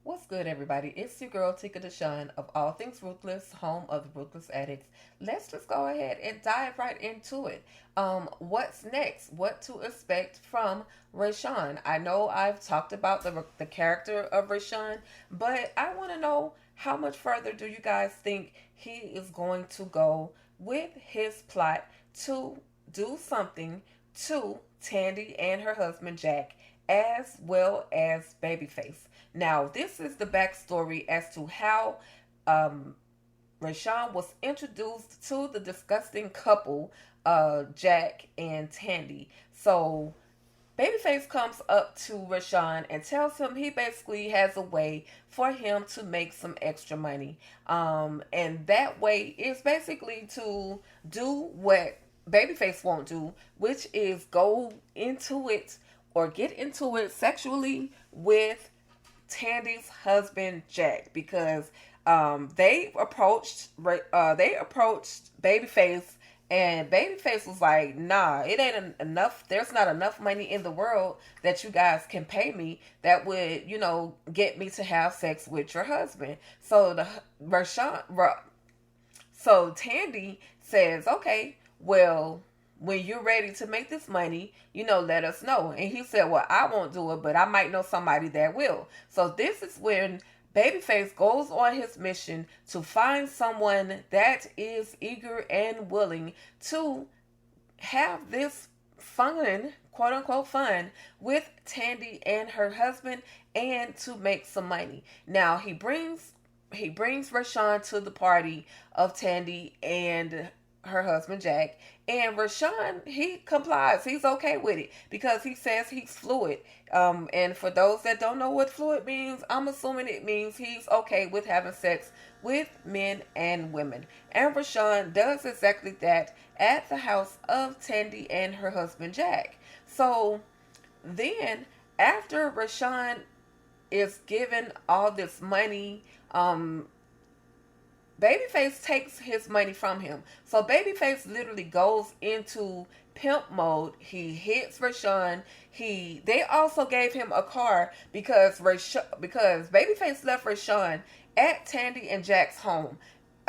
What's good, everybody? It's your girl, Tika Deshawn of All Things Ruthless, home of the Ruthless Addicts. Let's just go ahead and dive right into it. What's next? What to expect from Rayshon? I know I've talked about the character of Rayshon, but I want to know how much further do you guys think he is going to go with his plot to do something to Tandy and her husband Jack, as well as Babyface. Now, this is the backstory as to how um, Rayshon was introduced to the disgusting couple, Jack and Tandy. So, Babyface comes up to Rayshon and tells him he basically has a way for him to make some extra money. And that way is basically to do what Babyface won't do, which is go into it or get into it sexually with Tandy's husband Jack, because they approached Babyface, and Babyface was like, "Nah, it ain't enough. There's not enough money in the world that you guys can pay me that would, get me to have sex with your husband." So so Tandy says, "Okay, well, when you're ready to make this money, let us know." And he said, "Well, I won't do it, but I might know somebody that will." So this is when Babyface goes on his mission to find someone that is eager and willing to have this fun, quote unquote fun, with Tandy and her husband, and to make some money. Now he brings Rayshon to the party of Tandy and her husband Jack, and Rayshon, he complies. He's okay with it because he says he's fluid. And for those that don't know what fluid means, I'm assuming it means he's okay with having sex with men and women. And Rayshon does exactly that at the house of Tandy and her husband Jack. So then, after Rayshon is given all this money, Babyface takes his money from him. So Babyface literally goes into pimp mode. He hits Rayshon. They also gave him a car because Babyface left Rayshon at Tandy and Jack's home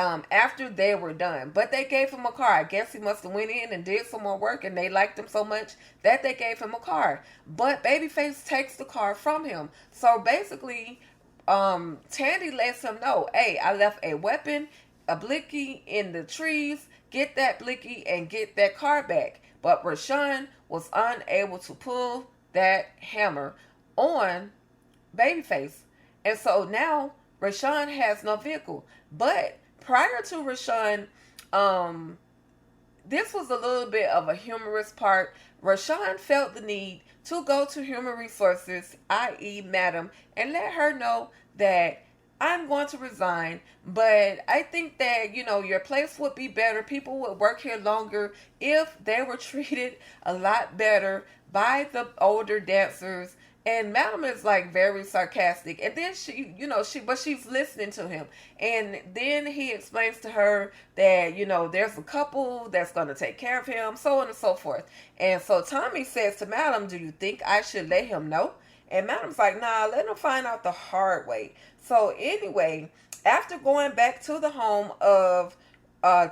after they were done. But they gave him a car. I guess he must have went in and did some more work, and they liked him so much that they gave him a car. But Babyface takes the car from him. So basically, Tandy lets him know, "Hey, I left a weapon, a blicky in the trees. Get that blicky and get that car back." But Rayshon was unable to pull that hammer on Babyface. And so now Rayshon has no vehicle. But prior to Rayshon, this was a little bit of a humorous part. Rayshon felt the need to go to Human Resources, i.e., Madam, and let her know that I'm going to resign, but I think that, your place would be better. People would work here longer if they were treated a lot better by the older dancers. And Madam is like very sarcastic. And then but she's listening to him. And then he explains to her that, there's a couple that's going to take care of him, so on and so forth. And so Tommy says to Madam, "Do you think I should let him know?" And Madam's like, "Nah, let him find out the hard way." So anyway, after going back to the home of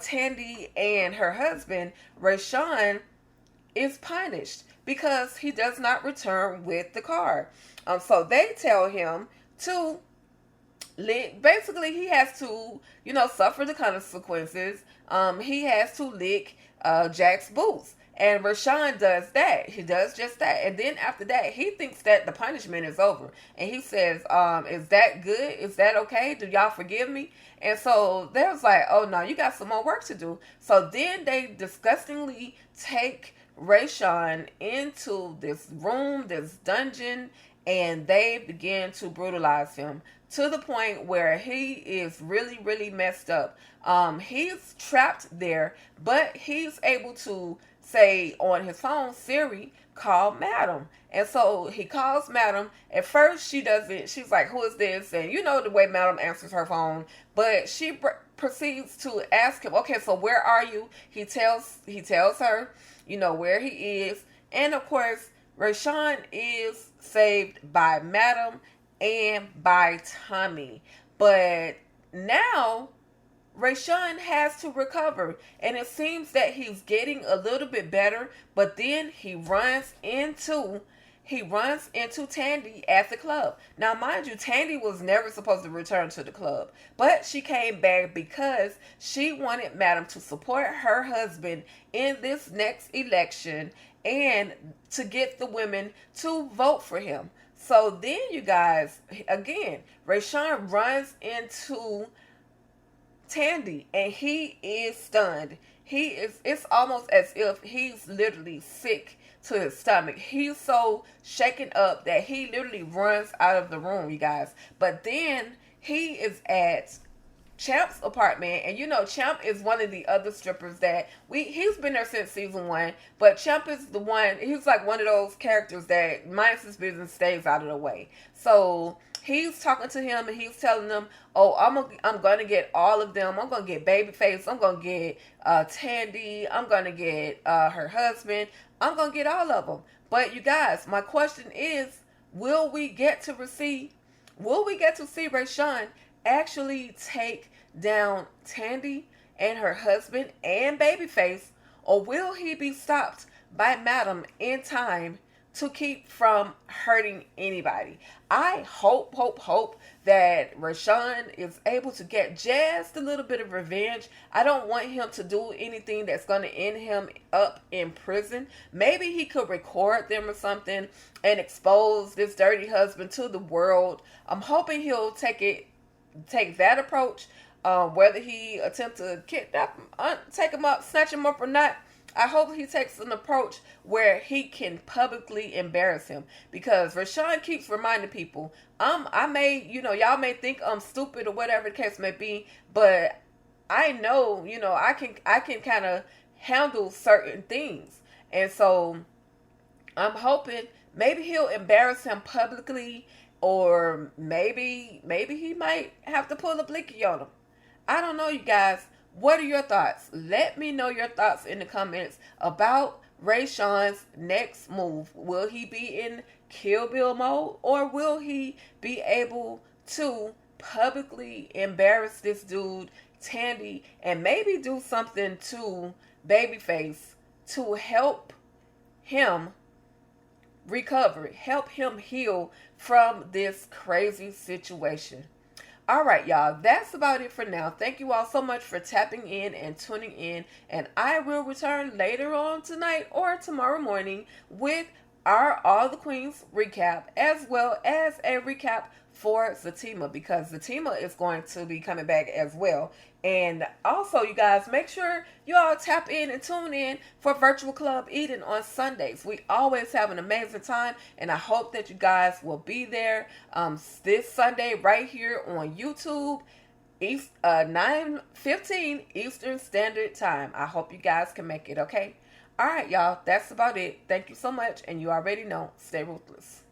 Tandy and her husband, Rayshon is punished because he does not return with the car. So they tell him to basically he has to, suffer the consequences. He has to lick Jack's boots. And Rayshon does that. He does just that. And then after that, he thinks that the punishment is over. And he says, "Is that good? Is that okay? Do y'all forgive me?" And so there's like, "Oh no, you got some more work to do." So then they disgustingly take Rayshon into this room, this dungeon, and they begin to brutalize him to the point where he is really, really messed up. He's trapped there, but he's able to say on his phone, "Siri, call Madam." And so he calls Madam. At first, she doesn't. She's like, "Who is this?" And the way Madam answers her phone. But she proceeds to ask him, "Okay, so where are you?" He tells her, where he is. And of course, Rayshon is saved by Madam and by Tommy. But now Rayshon has to recover, and it seems that he's getting a little bit better, but then he runs into Tandy at the club. Now, mind you, Tandy was never supposed to return to the club, but she came back because she wanted Madam to support her husband in this next election and to get the women to vote for him. So then, you guys, again, Rayshon runs into Tandy and he is stunned. It's almost as if he's literally sick to his stomach. He's so shaken up that he literally runs out of the room, you guys. But then he is at Champ's apartment, and you know Champ is one of the other strippers that he's been there since season 1, but Champ is the one, he's like one of those characters that minds his business, stays out of the way. So he's talking to him and he's telling them, oh, I'm gonna get all of them. I'm gonna get Babyface, I'm gonna get Tandy, I'm gonna get her husband, I'm gonna get all of them. But you guys, my question is, will we get to see Rayshon actually take down Tandy and her husband and Babyface, or will he be stopped by Madam in time to keep from hurting anybody? I hope that Rayshon is able to get just a little bit of revenge. I don't want him to do anything that's going to end him up in prison. Maybe he could record them or something and expose this dirty husband to the world. I'm hoping he'll take that approach. Whether he attempt to kidnap him, take him up, snatch him up or not, I hope he takes an approach where he can publicly embarrass him. Because Rayshon keeps reminding people, y'all may think I'm stupid or whatever the case may be, but I know, I can kind of handle certain things. And so I'm hoping maybe he'll embarrass him publicly, or maybe he might have to pull a blicky on him. I don't know, you guys. What are your thoughts? Let me know your thoughts in the comments about Rayshon's next move. Will he be in Kill Bill mode, or will he be able to publicly embarrass this dude, Tandy, and maybe do something to Babyface to help him recover, help him heal from this crazy situation? Alright, y'all, that's about it for now. Thank you all so much for tapping in and tuning in, and I will return later on tonight or tomorrow morning with our All the Queens recap, as well as a recap for Zatima, because Zatima is going to be coming back as well. And also, you guys, make sure you all tap in and tune in for Virtual Club Eden on Sundays. We always have an amazing time, and I hope that you guys will be there this Sunday right here on YouTube, 9:15 Eastern Standard Time. I hope you guys can make it, okay? All right, y'all, that's about it. Thank you so much, and you already know, stay ruthless.